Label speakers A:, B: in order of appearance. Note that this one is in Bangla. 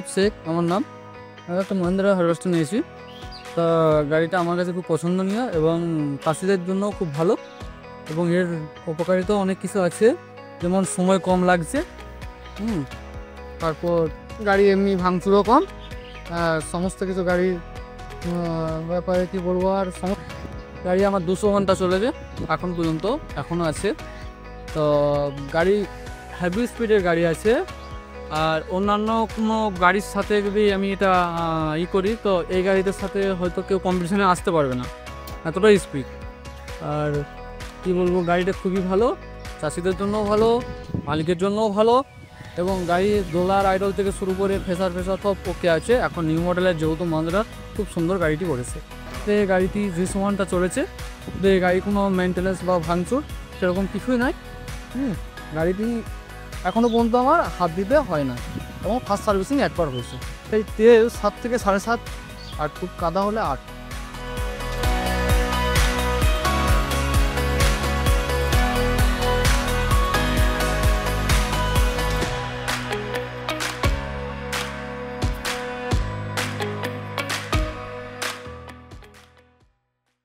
A: আসিফ শেখ আমার নাম। আমি একটা মহিন্দ্রা হারভেস্টার নিয়েছি। তা গাড়িটা আমার কাছে খুব পছন্দনীয় এবং চাষিদের জন্য খুব ভালো, এবং এর উপকারিতাও অনেক কিছু আছে, যেমন সময় কম লাগছে। হুম তারপর গাড়ি এমনি ভাঙচুরও কম। সমস্ত কিছু গাড়ির ব্যাপারে কী বলবো, আর গাড়ি আমার 200 ঘন্টা চলেছে এখন পর্যন্ত, এখনও আছে। তো গাড়ি হেভি স্পিডের গাড়ি আছে। আর অন্যান্য কোনো গাড়ির সাথে যদি আমি এটা করি, তো এই গাড়িদের সাথে হয়তো কেউ কম্পিটিশনে আসতে পারবে না, এতটাই স্পিড। আর কী বলবো, গাড়িটা খুবই ভালো, চাষিদের জন্যও ভালো, মালিকের জন্যও ভালো। এবং গাড়ির রোলার আইডল থেকে শুরু করে ফেসার সব ওকে আছে। এখন নিউ মডেলের যেহেতু মান্দ্রা খুব সুন্দর গাড়িটি করেছে। তো এই গাড়িটি যে সময়টা চলেছে, তো এই গাড়ি কোনো মেনটেন্যান্স বা ভাঙচুর সেরকম কিছুই নাই। গাড়িটি এখনও পর্যন্ত আমার হাত দিতে হয় না, এবং ফার্স্ট সার্ভিসিং একবার হয়েছে। এই তেল 7 থেকে 7.5, আর খুব কাদা হলে 8।